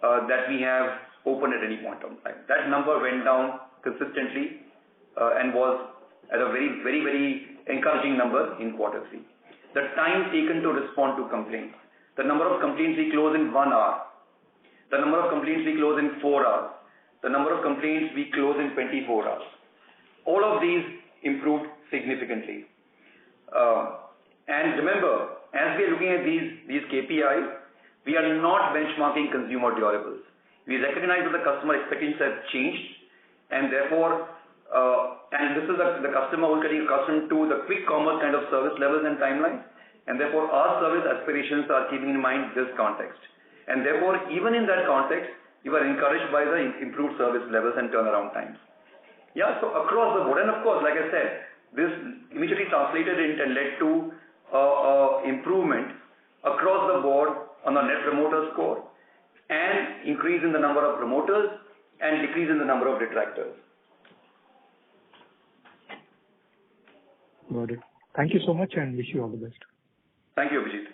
that we have open at any point of time. That number went down consistently and was at a very, very, very encouraging number in quarter 3. The time taken to respond to complaints, the number of complaints we close in 1 hour, the number of complaints we close in 4 hours, the number of complaints we close in 24 hours. All of these improved significantly. And remember, as we are looking at these KPIs, we are not benchmarking consumer durables. We recognize that the customer expectations have changed, and therefore, and this is the customer who is getting accustomed to the quick commerce kind of service levels and timelines, and therefore our service aspirations are keeping in mind this context. And therefore, even in that context, we were encouraged by the improved service levels and turnaround times. Yeah, so across the board, and of course, like I said, this immediately translated and led to improvement across the board on the Net Promoter Score, and increase in the number of promoters and decrease in the number of detractors. Got it. Thank you so much and wish you all the best. Thank you, Abhijit.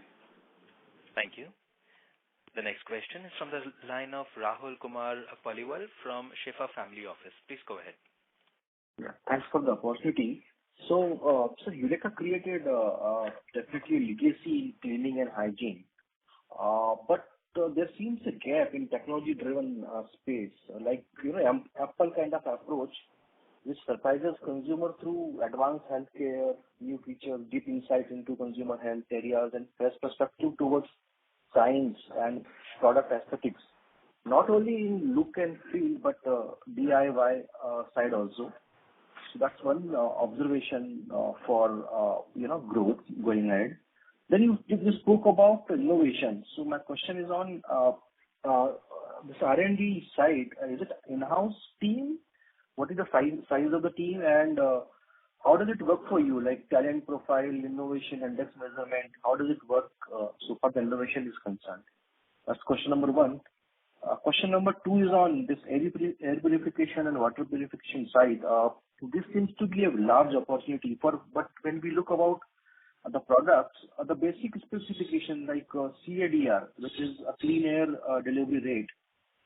Thank you. The next question is from the line of Rahul Kumar Paliwal from Shifa Family Office. Please go ahead. Yeah, thanks for the opportunity. So, Eureka created definitely legacy in cleaning and hygiene, but there seems a gap in technology-driven space, like Apple kind of approach, which surprises consumer through advanced healthcare, new features, deep insights into consumer health areas, and fresh perspective towards science and product aesthetics. Not only in look and feel, but DIY side also. So that's one observation for growth going ahead. Then you spoke about innovation. So my question is on this R&D side. Is it in-house team? What is the size of the team, and how does it work for you? Like talent profile, innovation, index measurement. How does it work so far the innovation is concerned? That's question number 1. Question number 2 is on this air purification and water purification side. This seems to be a large opportunity but when we look about the products, the basic specification like CADR, which is a clean air delivery rate,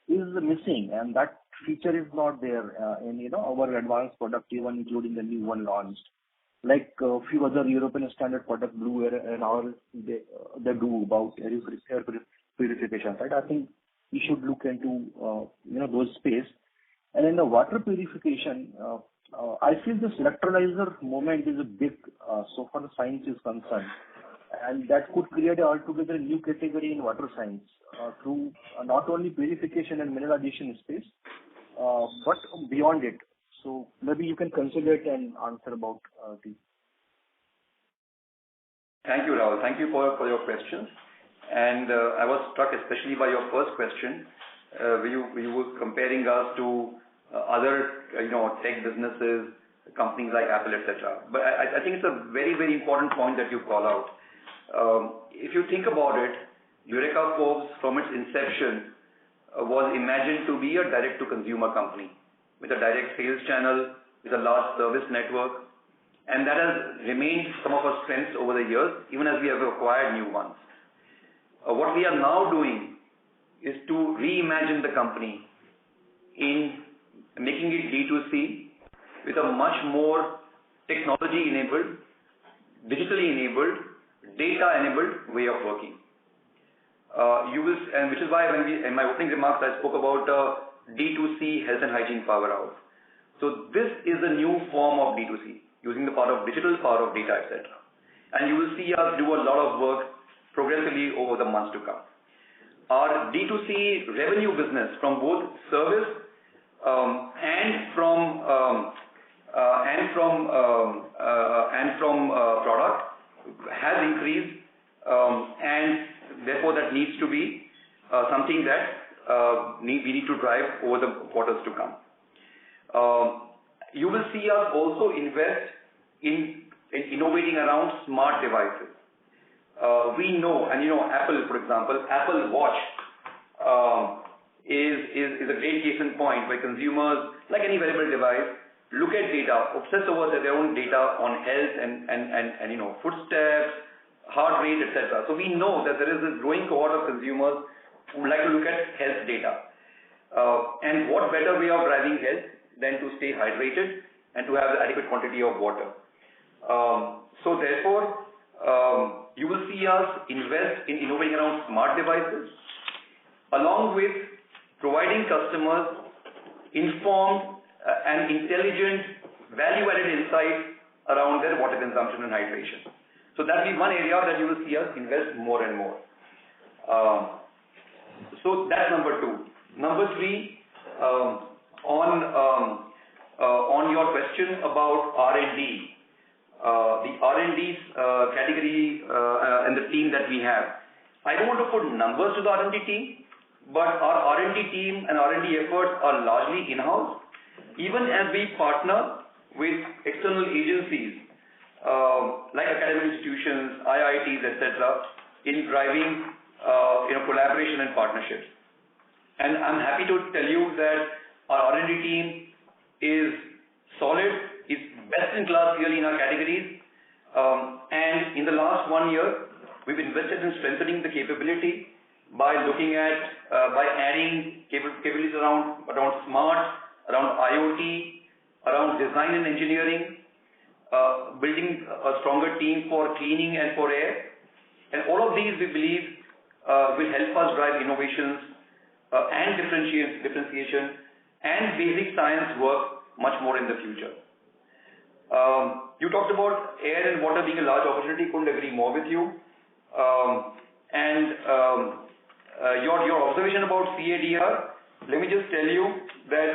is missing, and that feature is not there in our advanced product, even including the new one launched. Like a few other European standard product, Blue Air and all, they do about air purification, right? I think we should look into those space. And in the water purification, I feel this electrolyzer moment is a big, so far the science is concerned, and that could create altogether a new category in water science through not only purification and mineralization space, but beyond it. So maybe you can consider it and answer about these. Thank you, Rahul. Thank you for your questions. And I was struck especially by your first question, where you were comparing us to other tech businesses, companies like Apple, etc. But I think it's a very, very important point that you call out. If you think about it, Eureka Forbes from its inception was imagined to be a direct-to-consumer company with a direct sales channel, with a large service network, and that has remained some of our strengths over the years, even as we have acquired new ones. What we are now doing is to reimagine the company in making it D2C with a much more technology-enabled, digitally enabled, data-enabled way of working. Which is why in my opening remarks, I spoke about D2C health and hygiene powerhouse. So this is a new form of D2C, using the power of digital, power of data, etc. And you will see us do a lot of work progressively over the months to come. Our D2C revenue business from both service and from product has increased, and therefore that needs to be something that we need to drive over the quarters to come. You will see us also invest in innovating around smart devices. We know, and Apple, for example, Apple Watch is a great case in point where consumers, like any wearable device, look at data, obsess over their own data on health and footsteps, heart rate, etc. So we know that there is this growing cohort of consumers who like to look at health data. And what better way of driving health than to stay hydrated and to have the adequate quantity of water. So therefore, you will see us invest in innovating around smart devices, along with providing customers informed and intelligent value-added insights around their water consumption and hydration. So that will be one area that you will see us invest more and more. So that's number two. Number three, on your question about R&D, the R&D category and the team that we have. I don't want to put numbers to the R&D team, but our R&D team and R&D efforts are largely in-house. Even as we partner with external agencies like academic institutions, IITs, etc., in driving collaboration and partnerships. And I'm happy to tell you that our R&D team is solid, is best in class really in our categories. And in the last 1 year, we've invested in strengthening the capability by looking at, by adding capabilities around smart, around IoT, around design and engineering, building a stronger team for cleaning and for air. And all of these, we believe, will help us drive innovations and differentiation and basic science work much more in the future. You talked about air and water being a large opportunity. Couldn't agree more with you. Your observation about CADR, let me just tell you that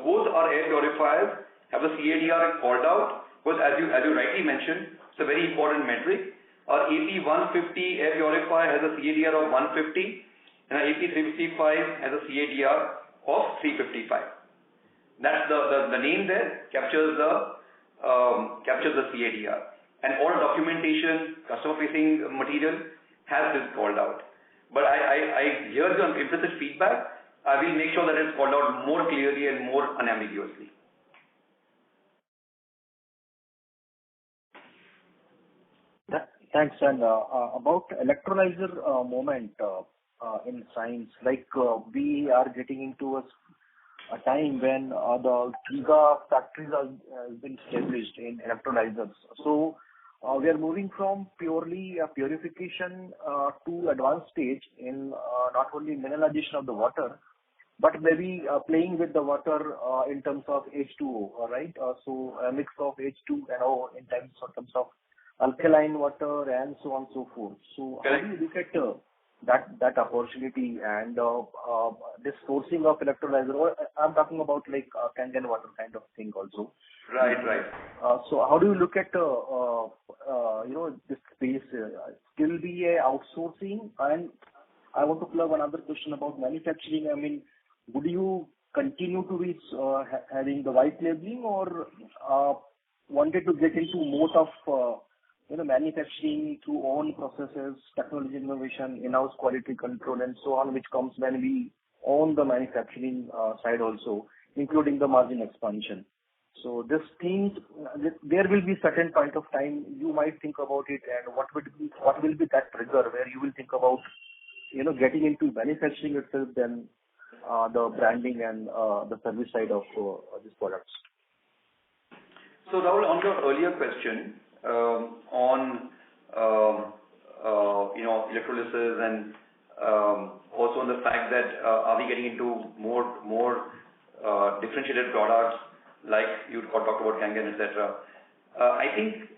both our air purifiers have a CADR called out, because as you rightly mentioned, it's a very important metric. Our AP 150 air purifier has a CADR of 150, and our AP 355 has a CADR of 355. That's the name there captures the CADR, and all documentation, customer-facing material has this called out. But I hear the implicit feedback. I will make sure that it's called out more clearly and more unambiguously. Thanks. And about electrolyzer moment in science, like we are getting into a time when the giga factories have been established in electrolyzers. So we are moving from purely purification to advanced stage in not only mineralization of the water, but maybe playing with the water in terms of H2O, right? So a mix of H2 and O in terms of alkaline water and so on and so forth. So how do you look at that opportunity and this sourcing of electrolyzer? Or I'm talking about like Kangen water kind of thing also. Right. So how do you look at this space? Still be a outsourcing? And I want to plug another question about manufacturing. I mean, would you continue to be having the white labeling, or wanted to get into mode of manufacturing through own processes, technology innovation, in-house quality control, and so on, which comes when we own the manufacturing side also, including the margin expansion. So this thing, there will be certain point of time you might think about it, and what will be that trigger where you will think about getting into manufacturing itself, then the branding and the service side of these products. So Rahul, on your earlier question on electrolysis and also on the fact that are we getting into more differentiated products like you talked about Kangen, etc. I think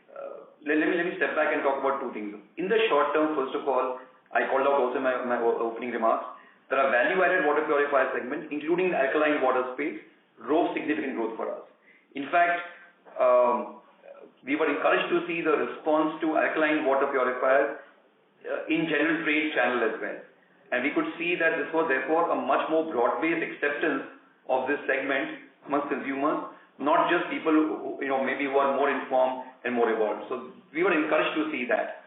let me step back and talk about two things. In the short term, first of all, I called out also in my opening remarks, there are value-added water purifier segments, including the alkaline water space, drove significant growth for us. In fact, we were encouraged to see the response to alkaline water purifiers in general trade channel as well. And we could see that this was therefore a much more broad-based acceptance of this segment amongst consumers, not just people who maybe who are more informed and more evolved. So we were encouraged to see that.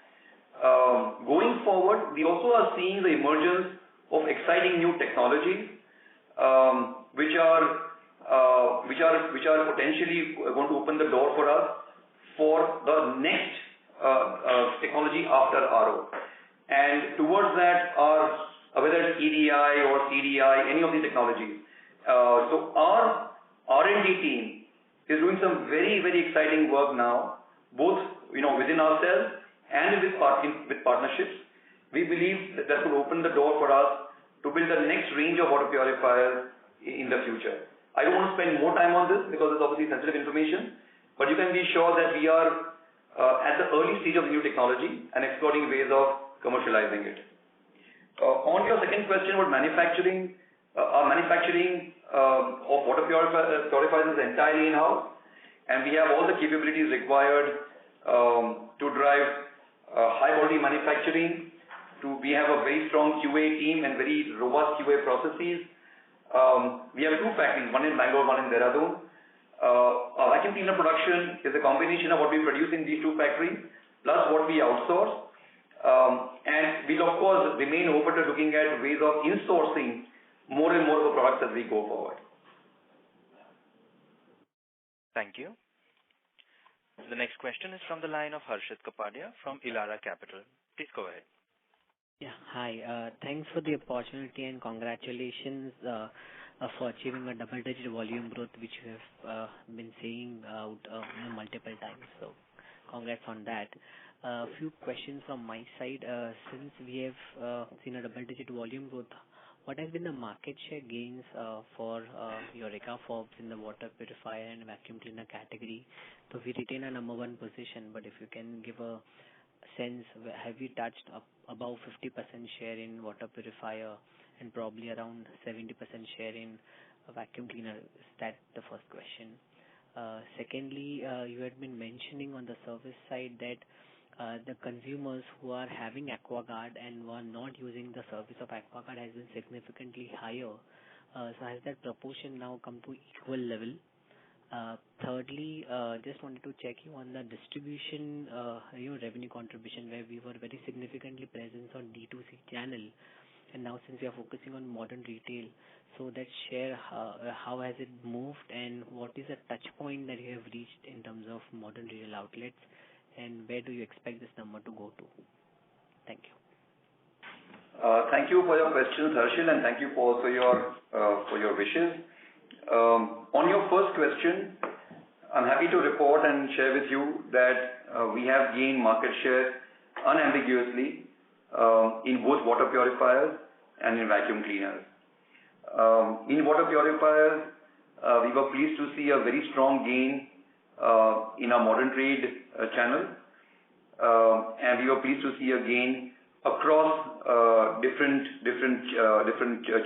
Going forward, we also are seeing the emergence of exciting new technologies, which are potentially going to open the door for us for the next technology after RO. And towards that are whether it's EDI or CDI, any of these technologies. So our R&D team is doing some very, very exciting work now, both within ourselves and with partnerships. We believe that will open the door for us to build the next range of water purifiers in the future. I don't want to spend more time on this because it's obviously sensitive information, but you can be sure that we are at the early stage of new technology and exploring ways of commercializing it. On your second question about manufacturing, our manufacturing of water purifiers is entirely in-house, and we have all the capabilities required to drive high-quality manufacturing. We have a very strong QA team and very robust QA processes. We have two factories, one in Bangalore, one in Dehradun. Our vacuum cleaner production is a combination of what we produce in these two factories plus what we outsource. And we'll of course remain open to looking at ways of insourcing more and more of the products as we go forward. Thank you. The next question is from the line of Harshit Kapadia from Elara Capital. Please go ahead. Yeah, hi. Thanks for the opportunity and congratulations for achieving a double-digit volume growth, which you have been saying out multiple times. So, congrats on that. A few questions from my side. Since we have seen a double-digit volume growth, what has been the market share gains for Eureka Forbes in the water purifier and vacuum cleaner category? So we retain a number one position, but if you can give a sense, have we touched up above 50% share in water purifier and probably around 70% share in vacuum cleaner? Is that the first question? Secondly, you had been mentioning on the service side that the consumers who are having AquaGuard and who are not using the service of AquaGuard has been significantly higher. So has that proportion now come to equal level? Thirdly, just wanted to check you on the distribution, revenue contribution, where we were very significantly present on D2C channel, and now since we are focusing on modern retail, so that share, how has it moved, and what is the touch point that you have reached in terms of modern retail outlets, and where do you expect this number to go to? Thank you. Thank you for your questions, Harshil, and thank you for your wishes. On your first question, I'm happy to report and share with you that we have gained market share unambiguously in both water purifiers and in vacuum cleaners. In water purifiers, we were pleased to see a very strong gain in our modern trade channel, and we were pleased to see a gain across different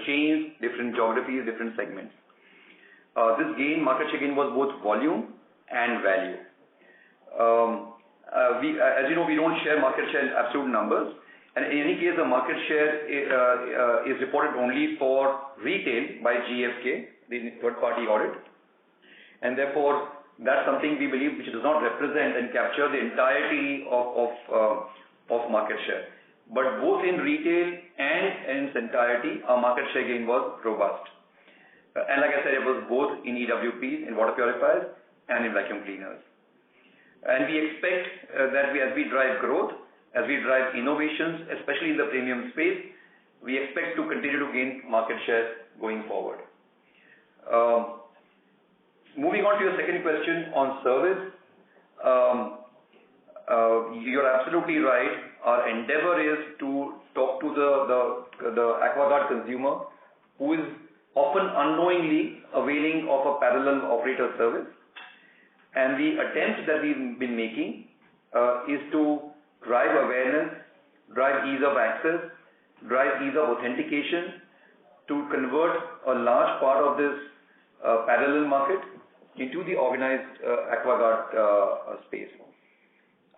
chains, different geographies, different segments. This market share gain was both volume and value. As you know, we don't share market share in absolute numbers, and in any case, the market share is reported only for retail by GfK, the third-party audit, and therefore that's something we believe which does not represent and capture the entirety of market share. But both in retail and in its entirety, our market share gain was robust. And like I said, it was both in EWPs, in water purifiers, and in vacuum cleaners. And we expect that as we drive growth, as we drive innovations, especially in the premium space, we expect to continue to gain market share going forward. Moving on to your second question on service. You're absolutely right. Our endeavor is to talk to the AquaGuard consumer who is often unknowingly availing of a parallel operator service. And the attempt that we've been making is to drive awareness, drive ease of access, drive ease of authentication to convert a large part of this parallel market into the organized AquaGuard space.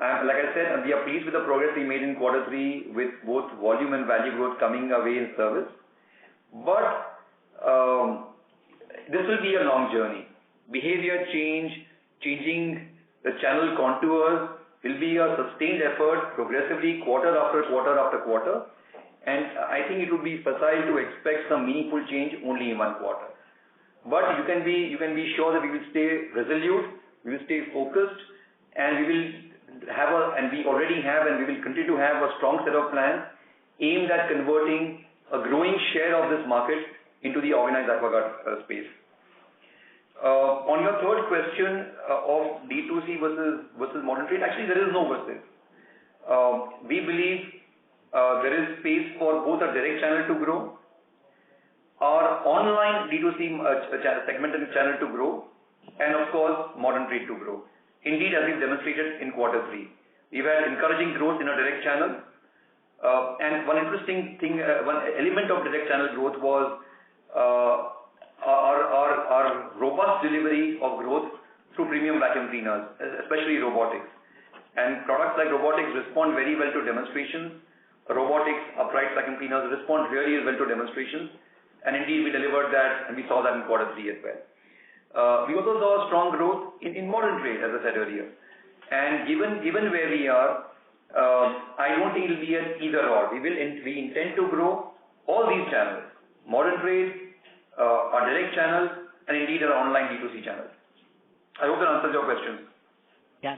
And like I said, we are pleased with the progress we made in Q3 with both volume and value growth coming away in service. But this will be a long journey. Behavior change, changing the channel contours will be a sustained effort progressively quarter after quarter after quarter. And I think it would be facile to expect some meaningful change only in one quarter. But you can be sure that we will stay resolute, we will stay focused, and we will we already have and we will continue to have a strong set of plans aimed at converting a growing share of this market into the organized AquaGuard space. On your third question of D2C versus modern trade, actually there is no versus. We believe there is space for both a direct channel to grow, our online D2C segment and channel to grow, and of course modern trade to grow. Indeed, as we've demonstrated in Q3, we've had encouraging growth in our direct channel. And one interesting thing, one element of direct channel growth was our robust delivery of growth through premium vacuum cleaners, especially robotics. And products like robotics respond very well to demonstrations. Robotics, upright vacuum cleaners respond really well to demonstrations. And indeed, we delivered that and we saw that in Q3 as well. We also saw a strong growth in modern trade, as I said earlier. And given where we are, I don't think it will be an either or. We intend to grow all these channels, modern trade, our direct channels, and indeed our online D2C channels. I hope that answers your question. Yeah,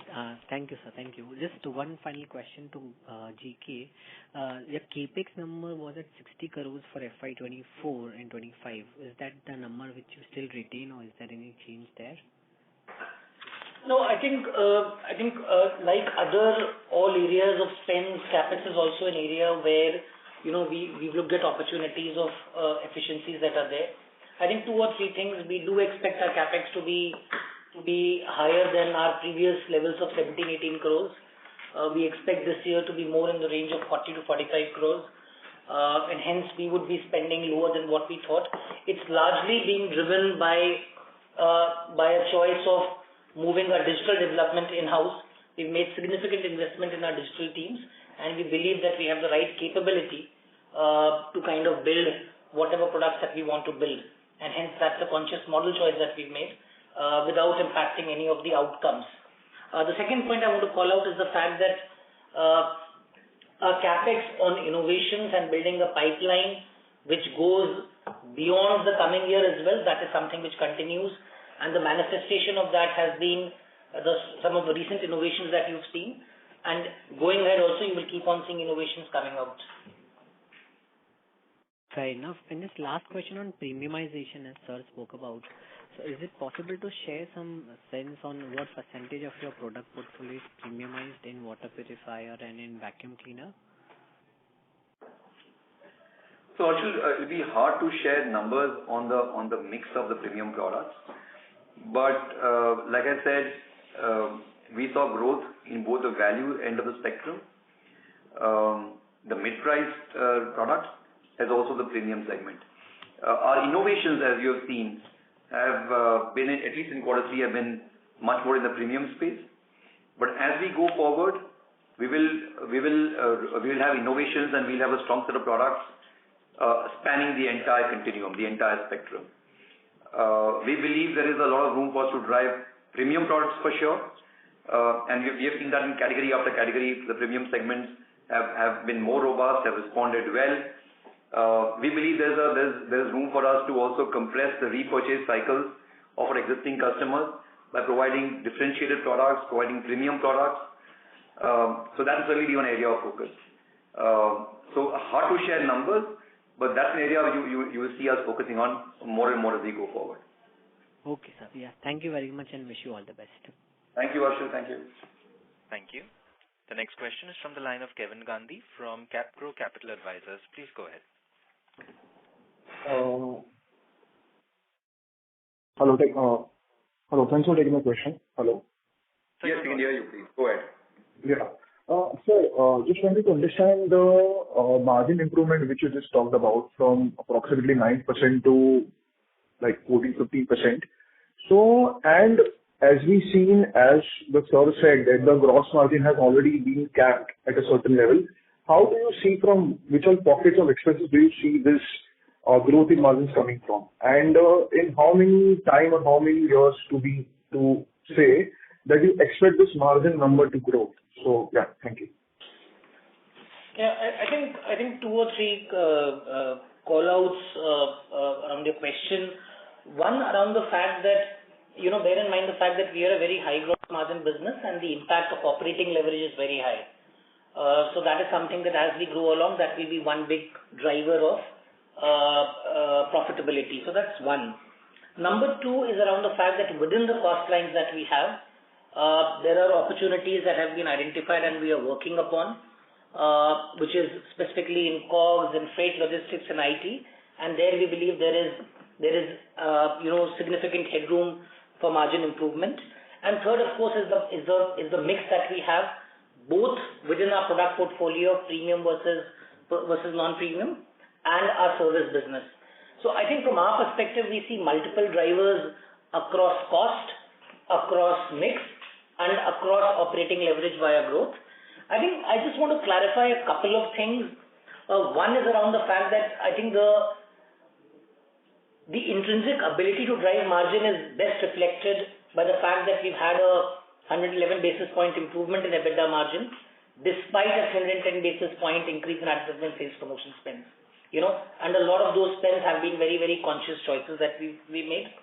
thank you, sir. Thank you. Just one final question to GK. Your capex number was at 60 crores for FY24 and 25. Is that the number which you still retain, or is there any change there? No, I think like all areas of spend, capex is also an area where we've looked at opportunities of efficiencies that are there. I think 2 or 3 things. We do expect our capex to be higher than our previous levels of 17-18 crores. We expect this year to be more in the range of 40 to 45 crores. And hence we would be spending lower than what we thought. It's largely being driven by a choice of moving our digital development in-house. We've made significant investment in our digital teams, and we believe that we have the right capability to kind of build whatever products that we want to build. And hence that's a conscious model choice that we've made without impacting any of the outcomes. The second point I want to call out is the fact that our capex on innovations and building a pipeline which goes beyond the coming year as well, that is something which continues. And the manifestation of that has been some of the recent innovations that you've seen. And going ahead also, you will keep on seeing innovations coming out. Fair enough. And this last question on premiumization, as Sir spoke about. So is it possible to share some sense on what percentage of your product portfolio is premiumized in water purifier and in vacuum cleaner? So actually, it will be hard to share numbers on the mix of the premium products. But like I said, we saw growth in both the value end of the spectrum, the mid-priced products, as also the premium segment. Our innovations, as you have seen, have been, at least in Q3, have been much more in the premium space. But as we go forward, we will have innovations and we'll have a strong set of products spanning the entire continuum, the entire spectrum. We believe there is a lot of room for us to drive premium products for sure. And we have seen that in category after category. The premium segments have been more robust, have responded well. We believe there's room for us to also compress the repurchase cycles of our existing customers by providing differentiated products, providing premium products. So that's really an area of focus. So hard to share numbers, but that's an area you will see us focusing on more and more as we go forward. Okay, sir. Yeah. Thank you very much and wish you all the best. Thank you, Arshil. Thank you. Thank you. The next question is from the line of Kevin Gandhi from Capgrow Capital Advisors. Please go ahead. Hello, thanks for taking my question. Hello. Yes, we can hear you, please. Go ahead. Yeah. Just wanted to understand the margin improvement which you just talked about from approximately 9% to like 14-15%. And as we've seen, as the sir said, that the gross margin has already been capped at a certain level. How do you see from which all pockets of expenses do you see this growth in margins coming from? And in how many time or how many years to say that you expect this margin number to grow? So yeah, thank you. Yeah, I think two or three call-outs around your question. One, around the fact that, bear in mind the fact that we are a very high gross margin business and the impact of operating leverage is very high. So that is something that as we grow along, that will be one big driver of profitability. So that's one. Number two is around the fact that within the cost lines that we have, there are opportunities that have been identified and we are working upon, which is specifically in COGS and freight logistics and IT. And there we believe there is significant headroom for margin improvement. And third, of course, is the mix that we have, both within our product portfolio, premium versus non-premium, and our service business. So I think from our perspective, we see multiple drivers across cost, across mix, and across operating leverage via growth. I think I just want to clarify a couple of things. One is around the fact that I think the intrinsic ability to drive margin is best reflected by the fact that we've had a 111 basis point improvement in EBITDA margin, despite a 110 basis point increase in advertisement sales promotion spends. And a lot of those spends have been very, very conscious choices that we made.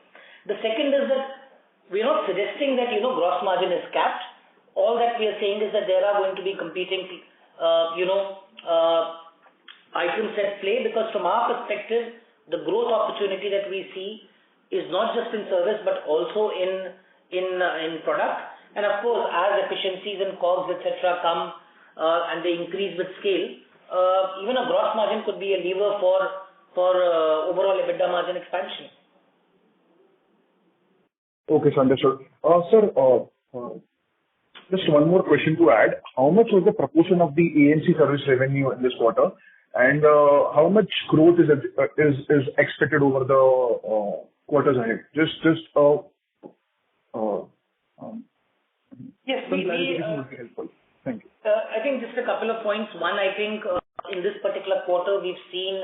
The second is that we're not suggesting that, gross margin is capped. All that we are saying is that there are going to be competing, items at play, because from our perspective, the growth opportunity that we see is not just in service, but also in product. And of course, as efficiencies and COGS, etc. come and they increase with scale, even a gross margin could be a lever for overall EBITDA margin expansion. Okay, so understood. Sir, just one more question to add. How much was the proportion of the AMC service revenue in this quarter, and how much growth is expected over the quarters ahead? Yes, some clarification would be helpful. Thank you. I think just a couple of points. One, I think in this particular quarter, we've seen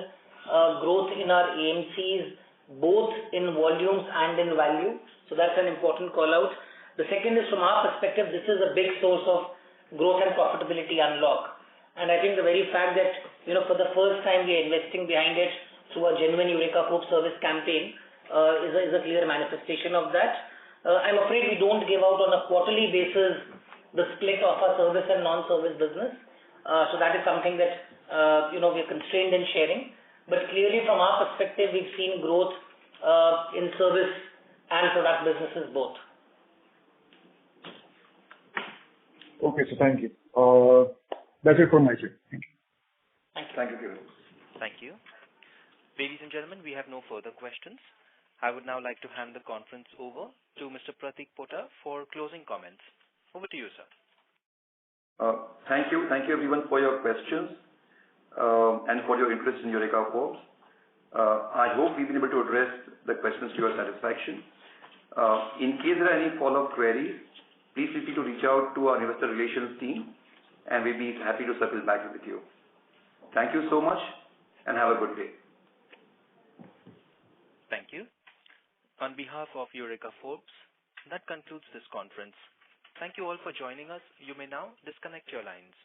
growth in our AMCs, both in volumes and in value. So that's an important call out. The second is, from our perspective, this is a big source of growth and profitability unlock. And I think the very fact that, for the first time we are investing behind it through a genuine Eureka Forbes service campaign is a clear manifestation of that. I'm afraid we don't give out on a quarterly basis the split of our service and non-service business. So that is something that, we're constrained in sharing. But clearly from our perspective, we've seen growth in service and product businesses both. Okay, so thank you. That's it from my side. Thank you. Thank you, Kevin. Thank you. Ladies and gentlemen, we have no further questions. I would now like to hand the conference over to Mr. Pratik Pota for closing comments. Over to you, sir. Thank you. Thank you, everyone, for your questions and for your interest in Eureka Forbes. I hope we've been able to address the questions to your satisfaction. In case there are any follow-up queries, please feel free to reach out to our investor relations team, and we'll be happy to circle back with you. Thank you so much, and have a good day. Thank you. On behalf of Eureka Forbes, that concludes this conference. Thank you all for joining us. You may now disconnect your lines.